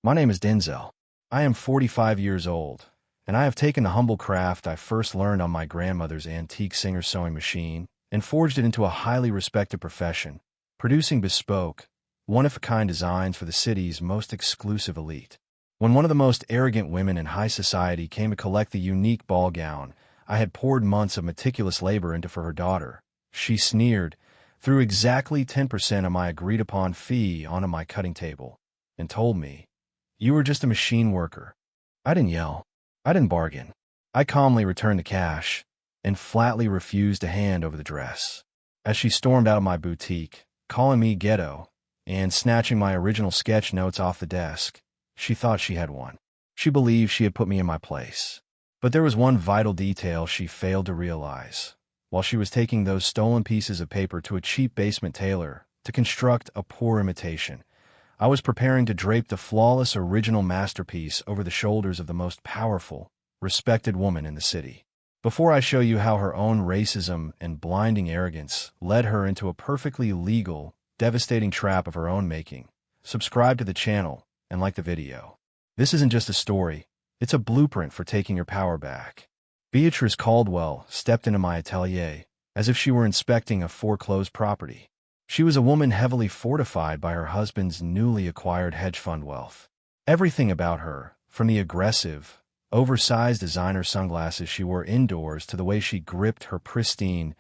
My name is Denzel. I am 45 years old, and I have taken the humble craft I first learned on my grandmother's antique Singer sewing machine and forged it into a highly respected profession, producing bespoke, one-of-a-kind designs for the city's most exclusive elite. When one of the most arrogant women in high society came to collect the unique ball gown I had poured months of meticulous labor into for her daughter, she sneered, threw exactly 10% of my agreed-upon fee onto my cutting table, and told me, "You were just a machine worker." I didn't yell. I didn't bargain. I calmly returned the cash and flatly refused to hand over the dress. As she stormed out of my boutique, calling me ghetto and snatching my original sketch notes off the desk, she thought she had won. She believed she had put me in my place. But there was one vital detail she failed to realize. While she was taking those stolen pieces of paper to a cheap basement tailor to construct a poor imitation, I was preparing to drape the flawless original masterpiece over the shoulders of the most powerful, respected woman in the city. Before I show you how her own racism and blinding arrogance led her into a perfectly legal, devastating trap of her own making, subscribe to the channel and like the video. This isn't just a story, it's a blueprint for taking your power back. Beatrice Caldwell stepped into my atelier as if she were inspecting a foreclosed property. She was a woman heavily fortified by her husband's newly acquired hedge fund wealth. Everything about her, from the aggressive, oversized designer sunglasses she wore indoors to the way she gripped her pristine,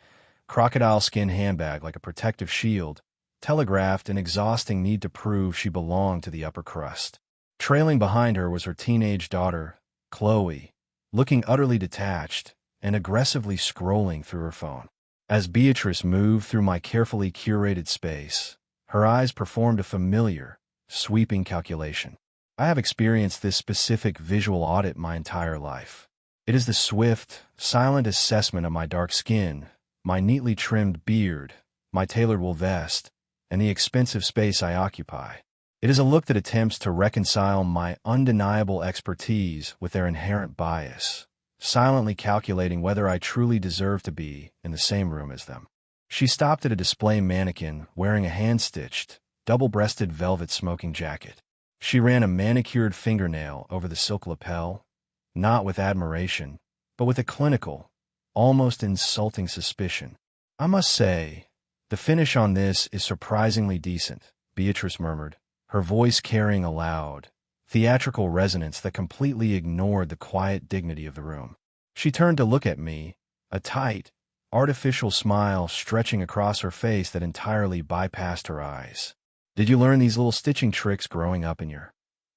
crocodile skin handbag like a protective shield, telegraphed an exhausting need to prove she belonged to the upper crust. Trailing behind her was her teenage daughter, Chloe, looking utterly detached and aggressively scrolling through her phone. As Beatrice moved through my carefully curated space, her eyes performed a familiar, sweeping calculation. I have experienced this specific visual audit my entire life. It is the swift, silent assessment of my dark skin, my neatly trimmed beard, my tailored wool vest, and the expensive space I occupy. It is a look that attempts to reconcile my undeniable expertise with their inherent bias, silently calculating whether I truly deserve to be in the same room as them. She stopped at a display mannequin wearing a hand-stitched, double-breasted velvet smoking jacket. She ran a manicured fingernail over the silk lapel, not with admiration, but with a clinical, almost insulting suspicion. "I must say, the finish on this is surprisingly decent," Beatrice murmured, her voice carrying a loud, theatrical resonance that completely ignored the quiet dignity of the room. She turned to look at me, a tight, artificial smile stretching across her face that entirely bypassed her eyes. "Did you learn these little stitching tricks growing up in your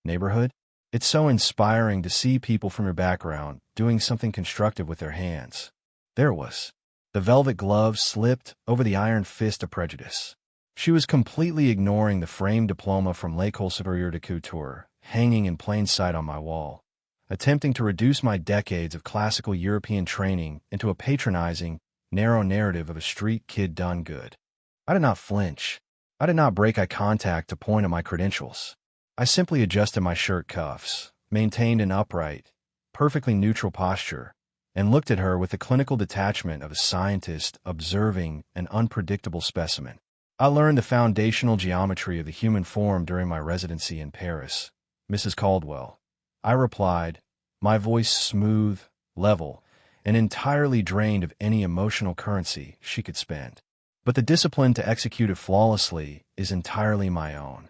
neighborhood? It's so inspiring to see people from your background doing something constructive with their hands." There it was. The velvet glove slipped over the iron fist of prejudice. She was completely ignoring the framed diploma from l'École Supérieure de Couture, hanging in plain sight on my wall, attempting to reduce my decades of classical European training into a patronizing, narrow narrative of a street kid done good. I did not flinch. I did not break eye contact to point at my credentials. I simply adjusted my shirt cuffs, maintained an upright, perfectly neutral posture, and looked at her with the clinical detachment of a scientist observing an unpredictable specimen. "I learned the foundational geometry of the human form during my residency in Paris, Mrs. Caldwell," I replied, my voice smooth, level, and entirely drained of any emotional currency she could spend. "But the discipline to execute it flawlessly is entirely my own."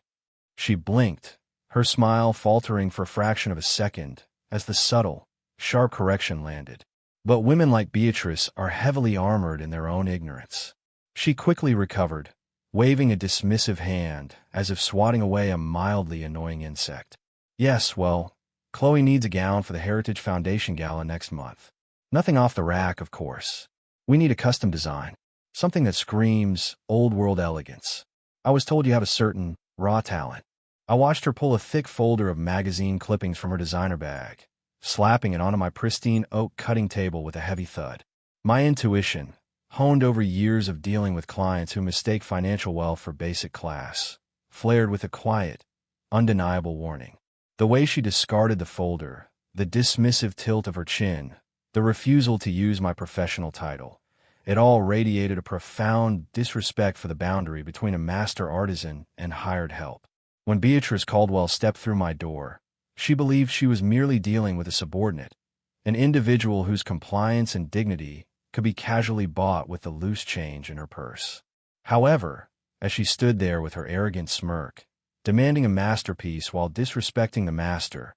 She blinked, her smile faltering for a fraction of a second as the subtle, sharp correction landed. "But women like Beatrice are heavily armored in their own ignorance." She quickly recovered, waving a dismissive hand as if swatting away a mildly annoying insect. "Yes, well, Chloe needs a gown for the Heritage Foundation Gala next month. Nothing off the rack, of course. We need a custom design, something that screams old-world elegance. I was told you have a certain raw talent." I watched her pull a thick folder of magazine clippings from her designer bag, slapping it onto my pristine oak cutting table with a heavy thud. My intuition, honed over years of dealing with clients who mistake financial wealth for basic class, flared with a quiet, undeniable warning. The way she discarded the folder, the dismissive tilt of her chin, the refusal to use my professional title, it all radiated a profound disrespect for the boundary between a master artisan and hired help. When Beatrice Caldwell stepped through my door, she believed she was merely dealing with a subordinate, an individual whose compliance and dignity could be casually bought with the loose change in her purse. However, as she stood there with her arrogant smirk, demanding a masterpiece while disrespecting the master,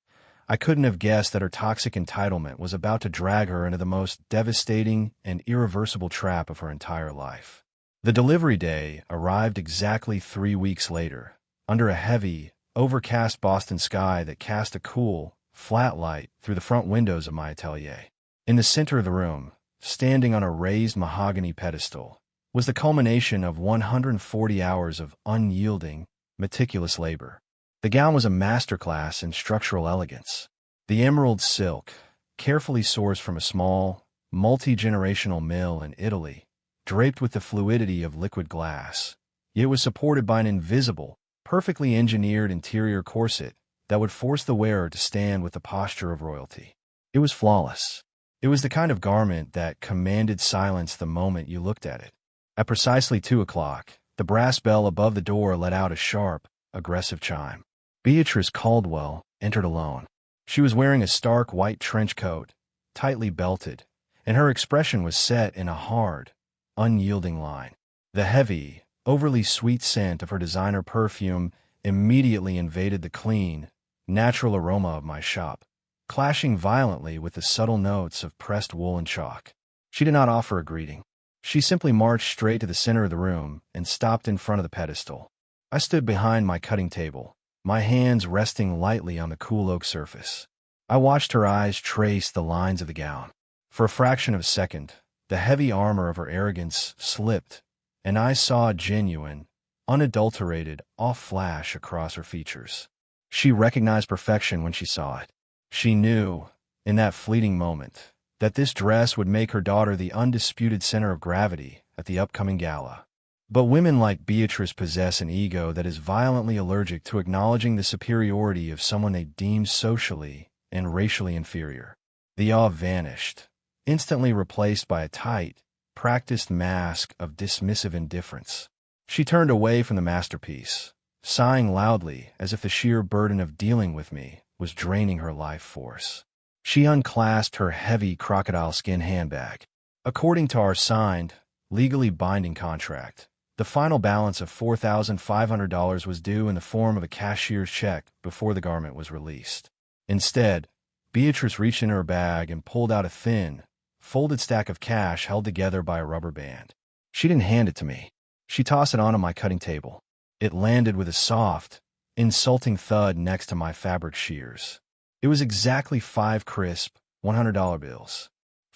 I couldn't have guessed that her toxic entitlement was about to drag her into the most devastating and irreversible trap of her entire life. The delivery day arrived exactly 3 weeks later, under a heavy, overcast Boston sky that cast a cool, flat light through the front windows of my atelier. In the center of the room, standing on a raised mahogany pedestal, was the culmination of 140 hours of unyielding, meticulous labor. The gown was a masterclass in structural elegance. The emerald silk, carefully sourced from a small, multi-generational mill in Italy, draped with the fluidity of liquid glass. It was supported by an invisible, perfectly engineered interior corset that would force the wearer to stand with the posture of royalty. It was flawless. It was the kind of garment that commanded silence the moment you looked at it. At precisely 2 o'clock, the brass bell above the door let out a sharp, aggressive chime. Beatrice Caldwell entered alone. She was wearing a stark white trench coat, tightly belted, and her expression was set in a hard, unyielding line. The heavy, overly sweet scent of her designer perfume immediately invaded the clean, natural aroma of my shop, clashing violently with the subtle notes of pressed wool and chalk. She did not offer a greeting. She simply marched straight to the center of the room and stopped in front of the pedestal. I stood behind my cutting table, my hands resting lightly on the cool oak surface. I watched her eyes trace the lines of the gown. For a fraction of a second, the heavy armor of her arrogance slipped, and I saw a genuine, unadulterated awe flash across her features. She recognized perfection when she saw it. She knew, in that fleeting moment, that this dress would make her daughter the undisputed center of gravity at the upcoming gala. But women like Beatrice possess an ego that is violently allergic to acknowledging the superiority of someone they deem socially and racially inferior. The awe vanished, instantly replaced by a tight, practiced mask of dismissive indifference. She turned away from the masterpiece, sighing loudly as if the sheer burden of dealing with me was draining her life force. She unclasped her heavy crocodile skin handbag. According to our signed, legally binding contract, the final balance of $4,500 was due in the form of a cashier's check before the garment was released. Instead, Beatrice reached into her bag and pulled out a thin, folded stack of cash held together by a rubber band. She didn't hand it to me. She tossed it onto my cutting table. It landed with a soft, insulting thud next to my fabric shears. It was exactly 5 crisp, $100 bills.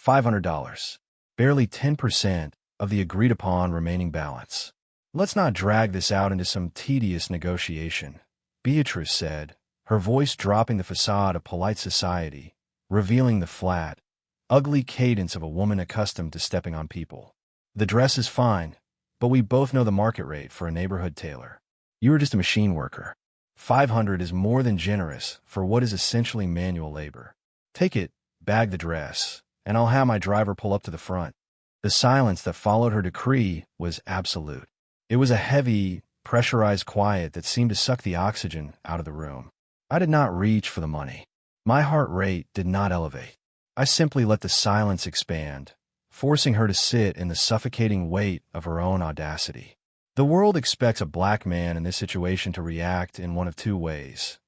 $500. Barely 10% of the agreed-upon remaining balance. "Let's not drag this out into some tedious negotiation," Beatrice said, her voice dropping the facade of polite society, revealing the flat, ugly cadence of a woman accustomed to stepping on people. "The dress is fine, but we both know the market rate for a neighborhood tailor. You are just a machine worker. $500 is more than generous for what is essentially manual labor. Take it, bag the dress, and I'll have my driver pull up to the front." The silence that followed her decree was absolute. It was a heavy, pressurized quiet that seemed to suck the oxygen out of the room. I did not reach for the money. My heart rate did not elevate. I simply let the silence expand, forcing her to sit in the suffocating weight of her own audacity. The world expects a black man in this situation to react in one of 2 ways.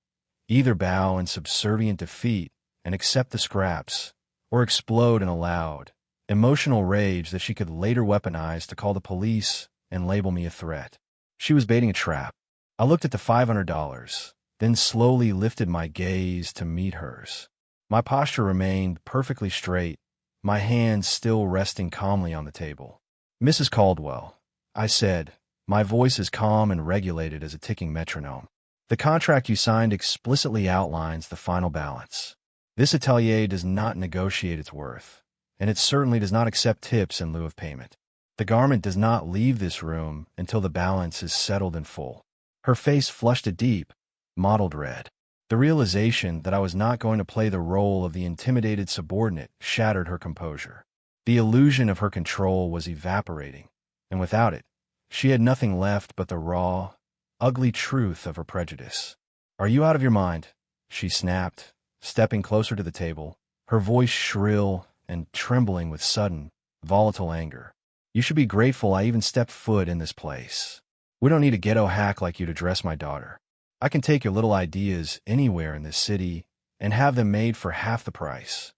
Either bow in subservient defeat and accept the scraps, or explode in a loud, emotional rage that she could later weaponize to call the police and label me a threat. She was baiting a trap. I looked at the $500, then slowly lifted my gaze to meet hers. My posture remained perfectly straight, my hands still resting calmly on the table. "Mrs. Caldwell," I said, my voice as calm and regulated as a ticking metronome. "The contract you signed explicitly outlines the final balance. This atelier does not negotiate its worth, and it certainly does not accept tips in lieu of payment. The garment does not leave this room until the balance is settled in full." Her face flushed a deep, mottled red. The realization that I was not going to play the role of the intimidated subordinate shattered her composure. The illusion of her control was evaporating, and without it, she had nothing left but the raw, ugly truth of her prejudice. "Are you out of your mind?" she snapped, stepping closer to the table, her voice shrill and trembling with sudden, volatile anger. "You should be grateful I even stepped foot in this place. We don't need a ghetto hack like you to dress my daughter. I can take your little ideas anywhere in this city and have them made for half the price."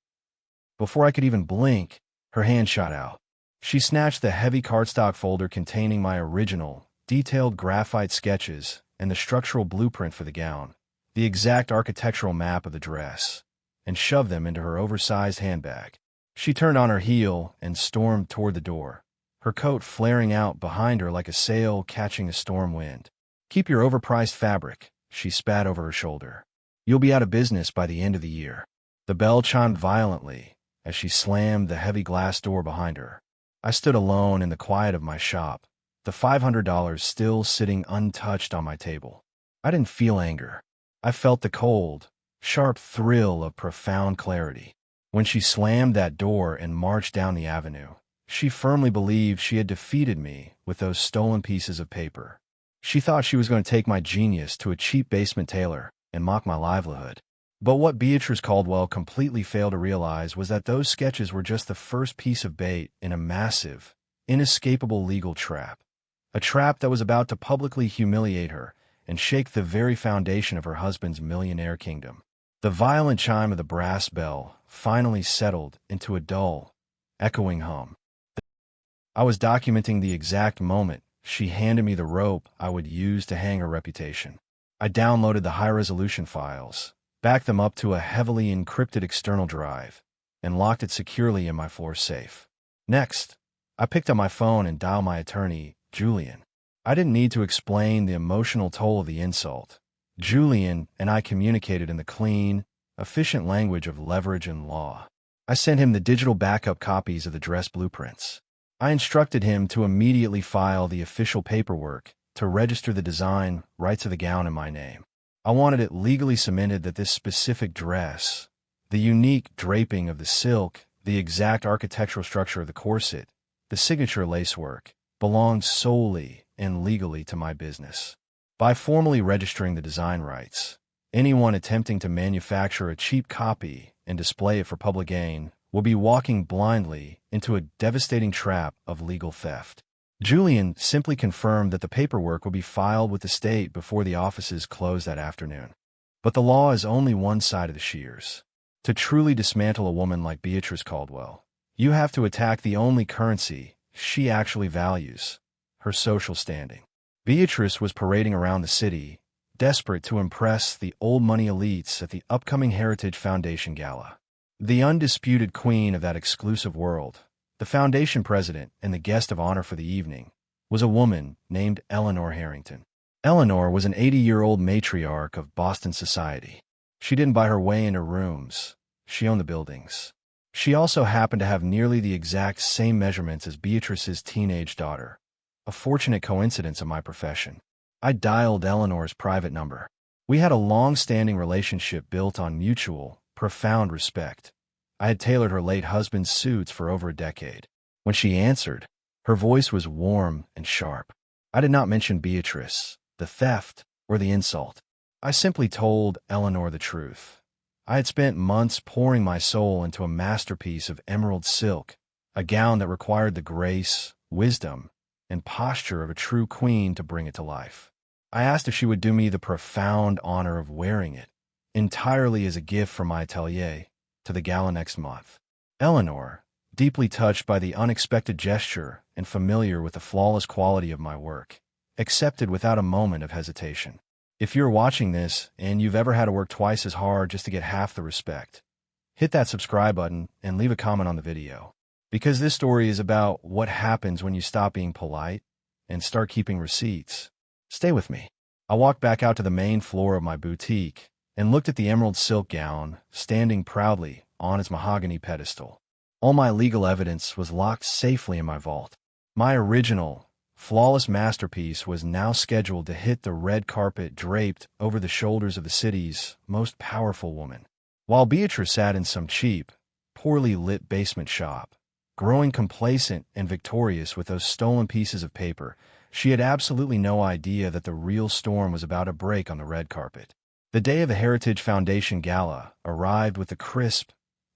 Before I could even blink, her hand shot out. She snatched the heavy cardstock folder containing my original, detailed graphite sketches and the structural blueprint for the gown, the exact architectural map of the dress, and shoved them into her oversized handbag. She turned on her heel and stormed toward the door, her coat flaring out behind her like a sail catching a storm wind. "Keep your overpriced fabric," she spat over her shoulder. "You'll be out of business by the end of the year." The bell chimed violently as she slammed the heavy glass door behind her. I stood alone in the quiet of my shop, the $500 still sitting untouched on my table. I didn't feel anger. I felt the cold, sharp thrill of profound clarity. When she slammed that door and marched down the avenue, she firmly believed she had defeated me with those stolen pieces of paper. She thought she was going to take my genius to a cheap basement tailor and mock my livelihood. But what Beatrice Caldwell completely failed to realize was that those sketches were just the first piece of bait in a massive, inescapable legal trap. A trap that was about to publicly humiliate her and shake the very foundation of her husband's millionaire kingdom. The violent chime of the brass bell finally settled into a dull, echoing hum. I was documenting the exact moment she handed me the rope I would use to hang her reputation. I downloaded the high-resolution files, backed them up to a heavily encrypted external drive, and locked it securely in my floor safe. Next, I picked up my phone and dialed my attorney, Julian. I didn't need to explain the emotional toll of the insult. Julian and I communicated in the clean, efficient language of leverage and law. I sent him the digital backup copies of the dress blueprints. I instructed him to immediately file the official paperwork to register the design rights of the gown in my name. I wanted it legally cemented that this specific dress, the unique draping of the silk, the exact architectural structure of the corset, the signature lacework, belonged solely and legally to my business. By formally registering the design rights, anyone attempting to manufacture a cheap copy and display it for public gain will be walking blindly into a devastating trap of legal theft. Julian simply confirmed that the paperwork would be filed with the state before the offices closed that afternoon. But the law is only one side of the shears. To truly dismantle a woman like Beatrice Caldwell, you have to attack the only currency she actually values, her social standing. Beatrice was parading around the city, desperate to impress the old money elites at the upcoming Heritage Foundation Gala. The undisputed queen of that exclusive world, the foundation president and the guest of honor for the evening, was a woman named Eleanor Harrington. Eleanor was an 80-year-old matriarch of Boston society. She didn't buy her way into rooms. She owned the buildings. She also happened to have nearly the exact same measurements as Beatrice's teenage daughter, a fortunate coincidence of my profession. I dialed Eleanor's private number. We had a long-standing relationship built on mutual, profound respect. I had tailored her late husband's suits for over a decade. When she answered, her voice was warm and sharp. I did not mention Beatrice, the theft, or the insult. I simply told Eleanor the truth. I had spent months pouring my soul into a masterpiece of emerald silk, a gown that required the grace, wisdom, and posture of a true queen to bring it to life. I asked if she would do me the profound honor of wearing it, entirely as a gift from my atelier, to the gala next month. Eleanor, deeply touched by the unexpected gesture and familiar with the flawless quality of my work, accepted without a moment of hesitation. If you're watching this and you've ever had to work twice as hard just to get half the respect, hit that subscribe button and leave a comment on the video. Because this story is about what happens when you stop being polite and start keeping receipts. Stay with me. I walked back out to the main floor of my boutique and looked at the emerald silk gown standing proudly on its mahogany pedestal. All my legal evidence was locked safely in my vault. My original, flawless masterpiece was now scheduled to hit the red carpet draped over the shoulders of the city's most powerful woman. While Beatrice sat in some cheap, poorly lit basement shop, growing complacent and victorious with those stolen pieces of paper, She had absolutely no idea that the real storm was about to break on the red carpet. The day of the Heritage Foundation Gala arrived with the crisp,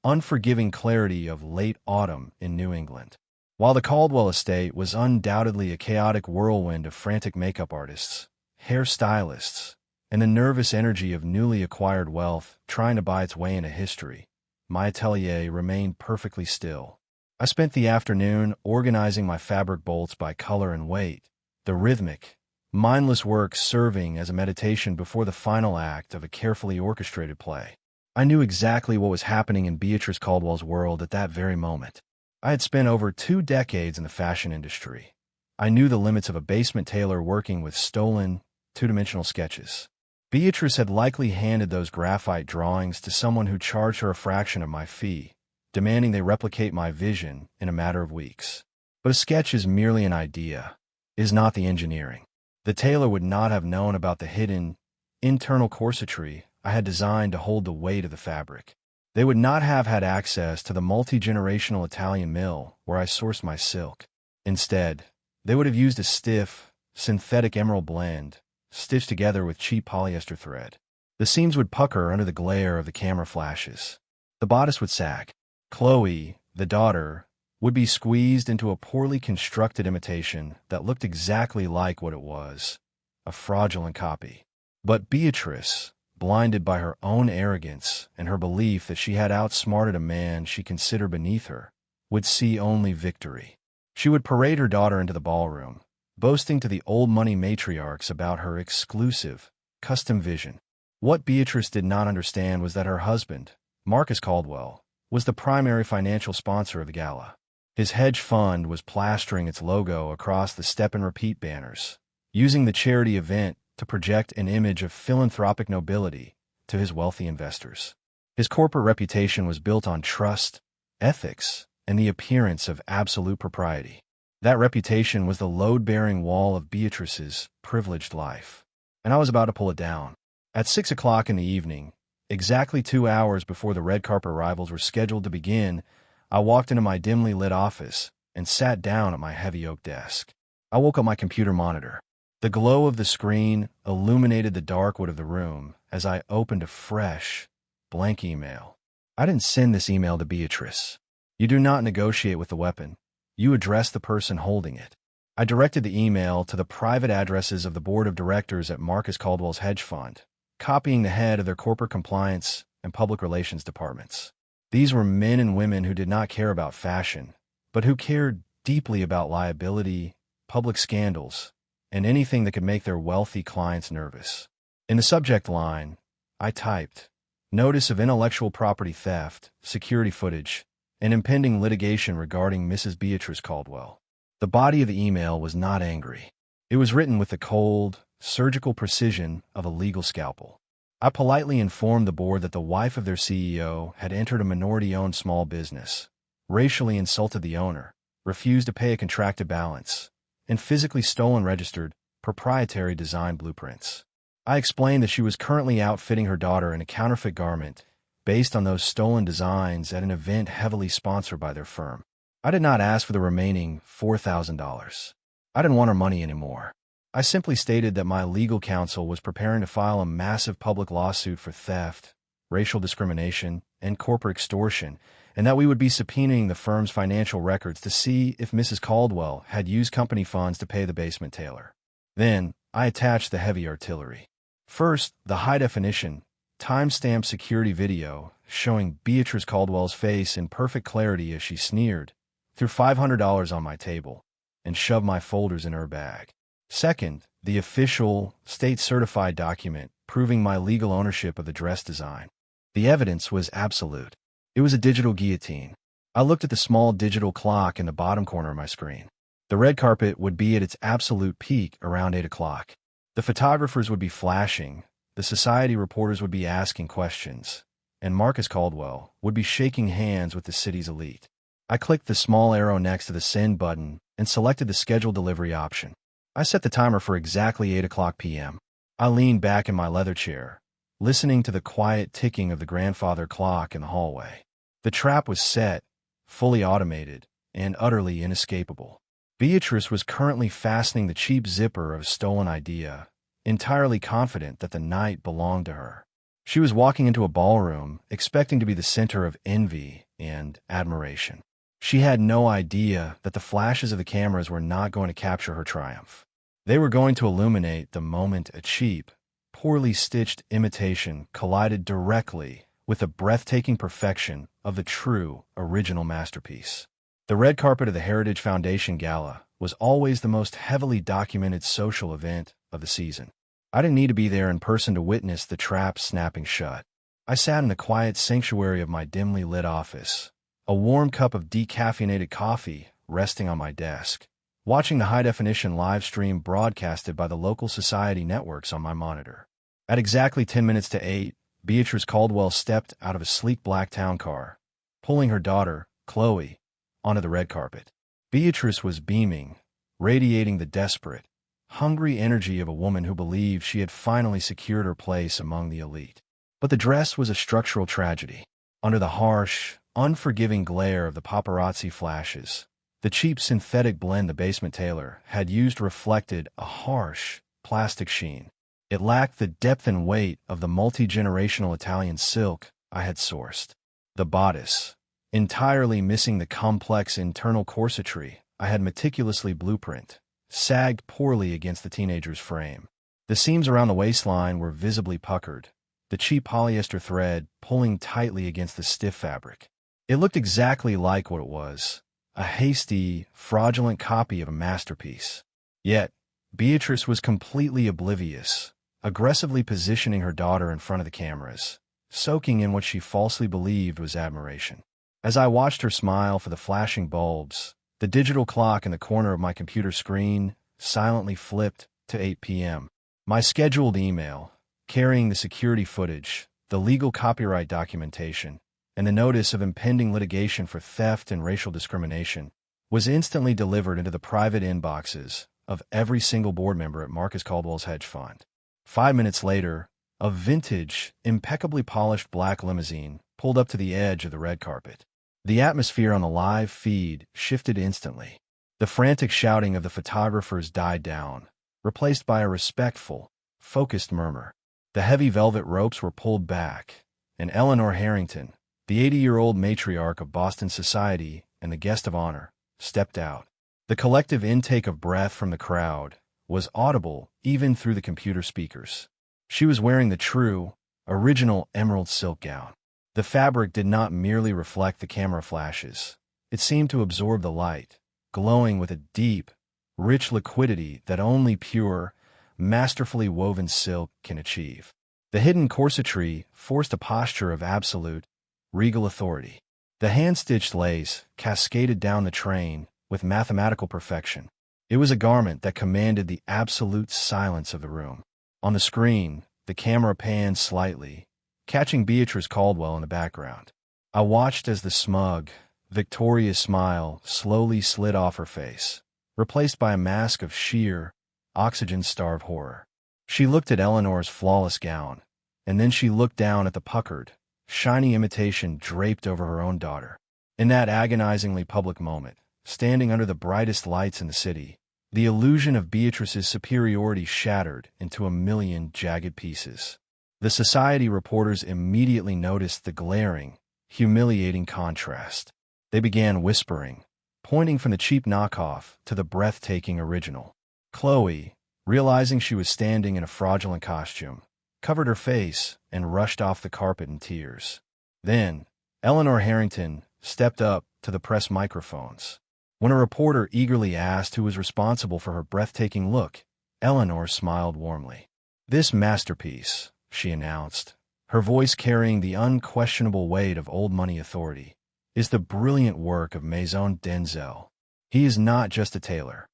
unforgiving clarity of late autumn in New England. While the Caldwell estate was undoubtedly a chaotic whirlwind of frantic makeup artists, hairstylists, and the nervous energy of newly acquired wealth trying to buy its way into history, my atelier remained perfectly still. I spent the afternoon organizing my fabric bolts by color and weight, the rhythmic, mindless work serving as a meditation before the final act of a carefully orchestrated play. I knew exactly what was happening in Beatrice Caldwell's world at that very moment. I had spent over 2 decades in the fashion industry. I knew the limits of a basement tailor working with stolen, two-dimensional sketches. Beatrice had likely handed those graphite drawings to someone who charged her a fraction of my fee, demanding they replicate my vision in a matter of weeks. But a sketch is merely an idea, is not the engineering. The tailor would not have known about the hidden, internal corsetry I had designed to hold the weight of the fabric. They would not have had access to the multi-generational Italian mill where I sourced my silk. Instead, they would have used a stiff, synthetic emerald blend, stitched together with cheap polyester thread. The seams would pucker under the glare of the camera flashes. The bodice would sag. Chloe, the daughter, would be squeezed into a poorly constructed imitation that looked exactly like what it was, a fraudulent copy. But Beatrice, blinded by her own arrogance and her belief that she had outsmarted a man she considered beneath her, would see only victory. She would parade her daughter into the ballroom, boasting to the old-money matriarchs about her exclusive, custom vision. What Beatrice did not understand was that her husband, Marcus Caldwell, was the primary financial sponsor of the gala. His hedge fund was plastering its logo across the Step and Repeat banners, using the charity event to project an image of philanthropic nobility to his wealthy investors. His corporate reputation was built on trust, ethics, and the appearance of absolute propriety. That reputation was the load-bearing wall of Beatrice's privileged life, and I was about to pull it down. At 6 o'clock in the evening, exactly 2 hours before the red carpet arrivals were scheduled to begin, I walked into my dimly lit office and sat down at my heavy oak desk. I woke up my computer monitor. The glow of the screen illuminated the dark wood of the room as I opened a fresh, blank email. I didn't send this email to Beatrice. You do not negotiate with the weapon. You address the person holding it. I directed the email to the private addresses of the board of directors at Marcus Caldwell's hedge fund, copying the head of their corporate compliance and public relations departments. These were men and women who did not care about fashion, but who cared deeply about liability, public scandals, and anything that could make their wealthy clients nervous. In the subject line, I typed, "Notice of intellectual property theft, security footage, and impending litigation regarding Mrs. Beatrice Caldwell." The body of the email was not angry. It was written with the cold, surgical precision of a legal scalpel. I politely informed the board that the wife of their CEO had entered a minority-owned small business, racially insulted the owner, refused to pay a contracted balance, and physically stolen registered, proprietary design blueprints. I explained that she was currently outfitting her daughter in a counterfeit garment based on those stolen designs at an event heavily sponsored by their firm. I did not ask for the remaining $4,000. I didn't want her money anymore. I simply stated that my legal counsel was preparing to file a massive public lawsuit for theft, racial discrimination, and corporate extortion, and that we would be subpoenaing the firm's financial records to see if Mrs. Caldwell had used company funds to pay the basement tailor. Then, I attached the heavy artillery. First, the high-definition, time-stamped security video showing Beatrice Caldwell's face in perfect clarity as she sneered, threw $500 on my table, and shoved my folders in her bag. Second, the official, state-certified document proving my legal ownership of the dress design. The evidence was absolute. It was a digital guillotine. I looked at the small digital clock in the bottom corner of my screen. The red carpet would be at its absolute peak around 8 o'clock. The photographers would be flashing, the society reporters would be asking questions, and Marcus Caldwell would be shaking hands with the city's elite. I clicked the small arrow next to the send button and selected the scheduled delivery option. I set the timer for exactly 8 o'clock p.m. I leaned back in my leather chair, listening to the quiet ticking of the grandfather clock in the hallway. The trap was set, fully automated, and utterly inescapable. Beatrice was currently fastening the cheap zipper of a stolen idea, entirely confident that the night belonged to her. She was walking into a ballroom, expecting to be the center of envy and admiration. She had no idea that the flashes of the cameras were not going to capture her triumph. They were going to illuminate the moment a cheap, poorly stitched imitation collided directly with the breathtaking perfection of the true, original masterpiece. The red carpet of the Heritage Foundation Gala was always the most heavily documented social event of the season. I didn't need to be there in person to witness the trap snapping shut. I sat in the quiet sanctuary of my dimly lit office, a warm cup of decaffeinated coffee resting on my desk, watching the high-definition live stream broadcasted by the local society networks on my monitor. At exactly 10 minutes to 8, Beatrice Caldwell stepped out of a sleek black town car, pulling her daughter, Chloe, onto the red carpet. Beatrice was beaming, radiating the desperate, hungry energy of a woman who believed she had finally secured her place among the elite. But the dress was a structural tragedy. Under the harsh, unforgiving glare of the paparazzi flashes, the cheap synthetic blend the basement tailor had used reflected a harsh, plastic sheen. It lacked the depth and weight of the multi-generational Italian silk I had sourced. The bodice, entirely missing the complex internal corsetry I had meticulously blueprinted, sagged poorly against the teenager's frame. The seams around the waistline were visibly puckered, the cheap polyester thread pulling tightly against the stiff fabric. It looked exactly like what it was, a hasty, fraudulent copy of a masterpiece. Yet, Beatrice was completely oblivious, aggressively positioning her daughter in front of the cameras, soaking in what she falsely believed was admiration. As I watched her smile for the flashing bulbs, the digital clock in the corner of my computer screen silently flipped to 8 p.m. My scheduled email, carrying the security footage, the legal copyright documentation, and the notice of impending litigation for theft and racial discrimination, was instantly delivered into the private inboxes of every single board member at Marcus Caldwell's hedge fund. 5 minutes later, a vintage, impeccably polished black limousine pulled up to the edge of the red carpet. The atmosphere on the live feed shifted instantly. The frantic shouting of the photographers died down, replaced by a respectful, focused murmur. The heavy velvet ropes were pulled back, and Eleanor Harrington, the 80-year-old matriarch of Boston society and the guest of honor, stepped out. The collective intake of breath from the crowd was audible even through the computer speakers. She was wearing the true, original emerald silk gown. The fabric did not merely reflect the camera flashes. It seemed to absorb the light, glowing with a deep, rich liquidity that only pure, masterfully woven silk can achieve. The hidden corsetry forced a posture of absolute, regal authority. The hand-stitched lace cascaded down the train with mathematical perfection. It was a garment that commanded the absolute silence of the room. On the screen, the camera panned slightly, catching Beatrice Caldwell in the background. I watched as the smug, victorious smile slowly slid off her face, replaced by a mask of sheer, oxygen-starved horror. She looked at Eleanor's flawless gown, and then she looked down at the puckered, shiny imitation draped over her own daughter. In that agonizingly public moment, standing under the brightest lights in the city, the illusion of Beatrice's superiority shattered into a million jagged pieces. The society reporters immediately noticed the glaring, humiliating contrast. They began whispering, pointing from the cheap knockoff to the breathtaking original. Chloe, realizing she was standing in a fraudulent costume, covered her face and rushed off the carpet in tears. Then, Eleanor Harrington stepped up to the press microphones. When a reporter eagerly asked who was responsible for her breathtaking look, Eleanor smiled warmly. "This masterpiece," she announced, her voice carrying the unquestionable weight of old money authority, "is the brilliant work of Maison Denzel. He is not just a tailor.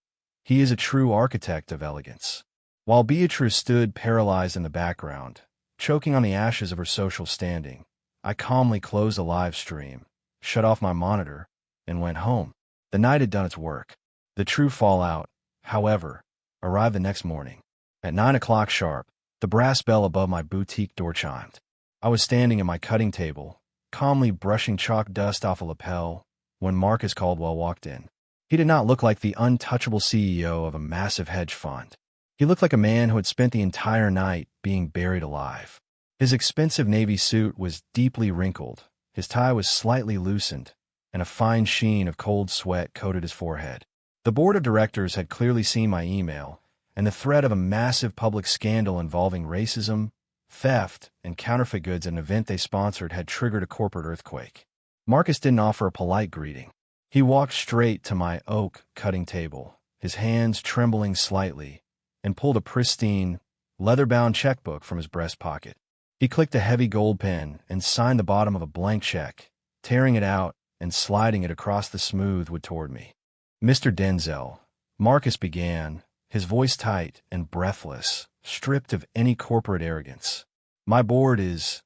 He is a true architect of elegance." While Beatrice stood paralyzed in the background, choking on the ashes of her social standing, I calmly closed the live stream, shut off my monitor, and went home. The night had done its work. The true fallout, however, arrived the next morning. At 9 o'clock sharp, the brass bell above my boutique door chimed. I was standing at my cutting table, calmly brushing chalk dust off a lapel, when Marcus Caldwell walked in. He did not look like the untouchable CEO of a massive hedge fund. He looked like a man who had spent the entire night being buried alive. His expensive navy suit was deeply wrinkled, his tie was slightly loosened, and a fine sheen of cold sweat coated his forehead. The board of directors had clearly seen my email, and the threat of a massive public scandal involving racism, theft, and counterfeit goods at an event they sponsored had triggered a corporate earthquake. Marcus didn't offer a polite greeting. He walked straight to my oak cutting table, his hands trembling slightly, and pulled a pristine, leather-bound checkbook from his breast pocket. He clicked a heavy gold pen and signed the bottom of a blank check, tearing it out and sliding it across the smooth wood toward me. "Mr. Denzel," Marcus began, his voice tight and breathless, stripped of any corporate arrogance. "My board is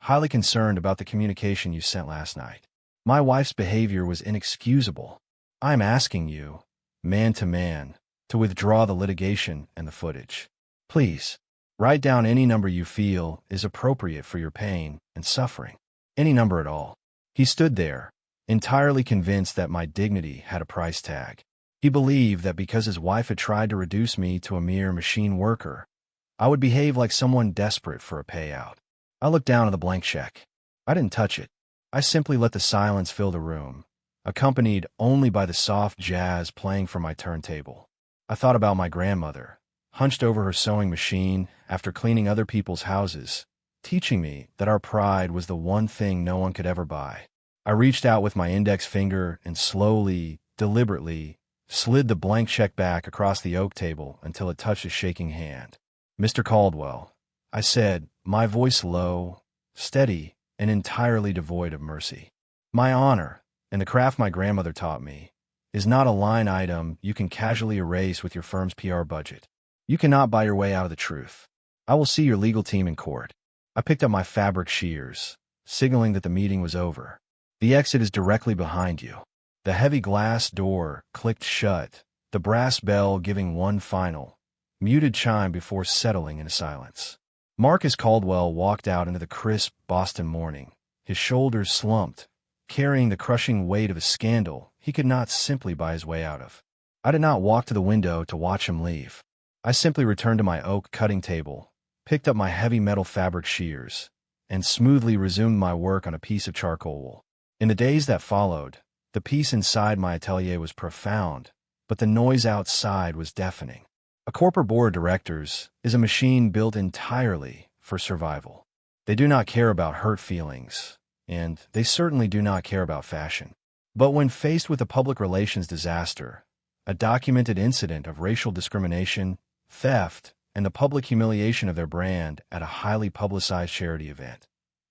highly concerned about the communication you sent last night. My wife's behavior was inexcusable. I'm asking you, man to man, to withdraw the litigation and the footage. Please, write down any number you feel is appropriate for your pain and suffering. Any number at all." He stood there, entirely convinced that my dignity had a price tag. He believed that because his wife had tried to reduce me to a mere machine worker, I would behave like someone desperate for a payout. I looked down at the blank check. I didn't touch it. I simply let the silence fill the room, accompanied only by the soft jazz playing from my turntable. I thought about my grandmother, hunched over her sewing machine after cleaning other people's houses, teaching me that our pride was the one thing no one could ever buy. I reached out with my index finger and slowly, deliberately, slid the blank check back across the oak table until it touched a shaking hand. "Mr. Caldwell," I said, my voice low, steady, and entirely devoid of mercy. "My honor, and the craft my grandmother taught me, is not a line item you can casually erase with your firm's PR budget. You cannot buy your way out of the truth. I will see your legal team in court." I picked up my fabric shears, signaling that the meeting was over. "The exit is directly behind you." The heavy glass door clicked shut, the brass bell giving one final, muted chime before settling into silence. Marcus Caldwell walked out into the crisp Boston morning, his shoulders slumped, carrying the crushing weight of a scandal he could not simply buy his way out of. I did not walk to the window to watch him leave. I simply returned to my oak cutting table, picked up my heavy metal fabric shears, and smoothly resumed my work on a piece of charcoal wool. In the days that followed, the peace inside my atelier was profound, but the noise outside was deafening. A corporate board of directors is a machine built entirely for survival. They do not care about hurt feelings, and they certainly do not care about fashion. But when faced with a public relations disaster, a documented incident of racial discrimination, theft, and the public humiliation of their brand at a highly publicized charity event,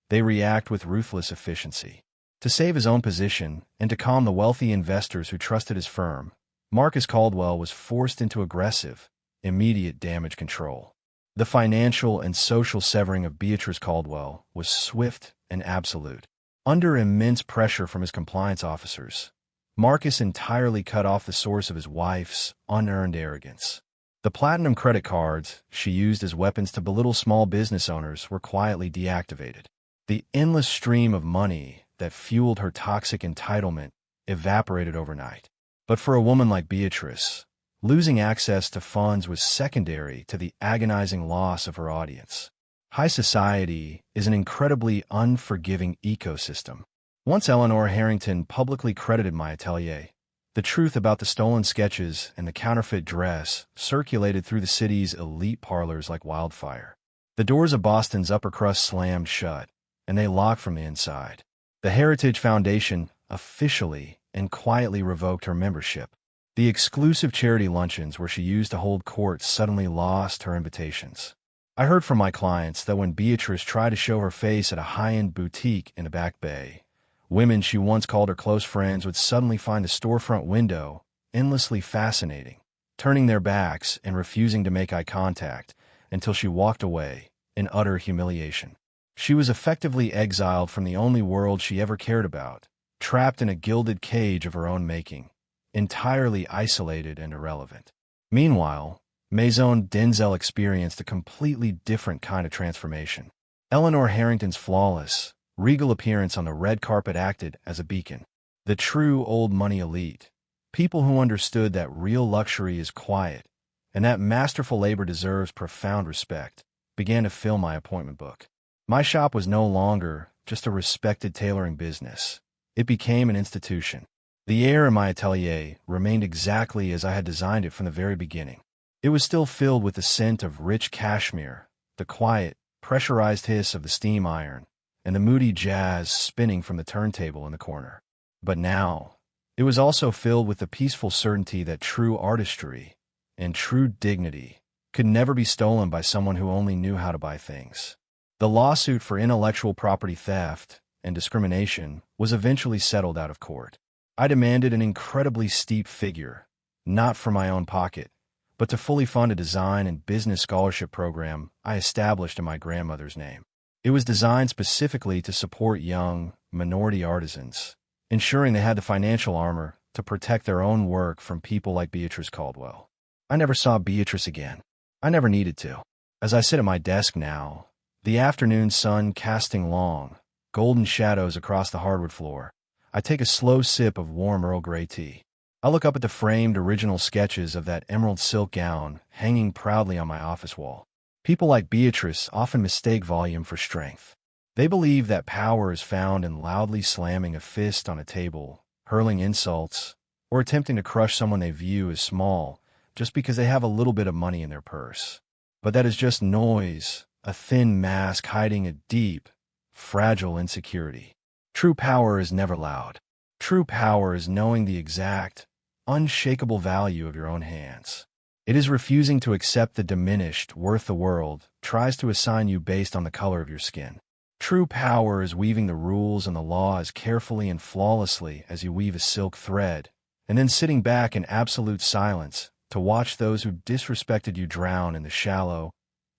they react with ruthless efficiency. To save his own position and to calm the wealthy investors who trusted his firm, Marcus Caldwell was forced into aggressive, immediate damage control. The financial and social severing of Beatrice Caldwell was swift and absolute. Under immense pressure from his compliance officers, Marcus entirely cut off the source of his wife's unearned arrogance. The platinum credit cards she used as weapons to belittle small business owners were quietly deactivated. The endless stream of money that fueled her toxic entitlement evaporated overnight. But for a woman like Beatrice, losing access to funds was secondary to the agonizing loss of her audience. High society is an incredibly unforgiving ecosystem. Once Eleanor Harrington publicly credited my atelier, the truth about the stolen sketches and the counterfeit dress circulated through the city's elite parlors like wildfire. The doors of Boston's upper crust slammed shut, and they locked from the inside. The Heritage Foundation officially and quietly revoked her membership. The exclusive charity luncheons where she used to hold court suddenly lost her invitations. I heard from my clients that when Beatrice tried to show her face at a high-end boutique in the Back Bay, women she once called her close friends would suddenly find the storefront window endlessly fascinating, turning their backs and refusing to make eye contact until she walked away in utter humiliation. She was effectively exiled from the only world she ever cared about, trapped in a gilded cage of her own making, entirely isolated and irrelevant. Meanwhile, Maison Denzel experienced a completely different kind of transformation. Eleanor Harrington's flawless, regal appearance on the red carpet acted as a beacon. The true old money elite, People who understood that real luxury is quiet and that masterful labor deserves profound respect began to fill my appointment book. My shop was no longer just a respected tailoring business. It became an institution. The air in my atelier remained exactly as I had designed it from the very beginning. It was still filled with the scent of rich cashmere, the quiet, pressurized hiss of the steam iron, and the moody jazz spinning from the turntable in the corner. But now, it was also filled with the peaceful certainty that true artistry and true dignity could never be stolen by someone who only knew how to buy things. The lawsuit for intellectual property theft and discrimination was eventually settled out of court. I demanded an incredibly steep figure, not for my own pocket, but to fully fund a design and business scholarship program I established in my grandmother's name. It was designed specifically to support young, minority artisans, ensuring they had the financial armor to protect their own work from people like Beatrice Caldwell. I never saw Beatrice again. I never needed to. As I sit at my desk now, the afternoon sun casting long, golden shadows across the hardwood floor, I take a slow sip of warm Earl Grey tea. I look up at the framed original sketches of that emerald silk gown hanging proudly on my office wall. People like Beatrice often mistake volume for strength. They believe that power is found in loudly slamming a fist on a table, hurling insults, or attempting to crush someone they view as small just because they have a little bit of money in their purse. But that is just noise, a thin mask hiding a deep, fragile insecurity. True power is never loud. True power is knowing the exact, unshakable value of your own hands. It is refusing to accept the diminished worth the world tries to assign you based on the color of your skin. True power is weaving the rules and the law as carefully and flawlessly as you weave a silk thread, and then sitting back in absolute silence to watch those who disrespected you drown in the shallow,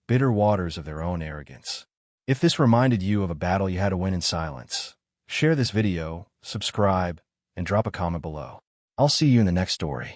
bitter waters of their own arrogance. If this reminded you of a battle you had to win in silence, share this video, subscribe, and drop a comment below. I'll see you in the next story.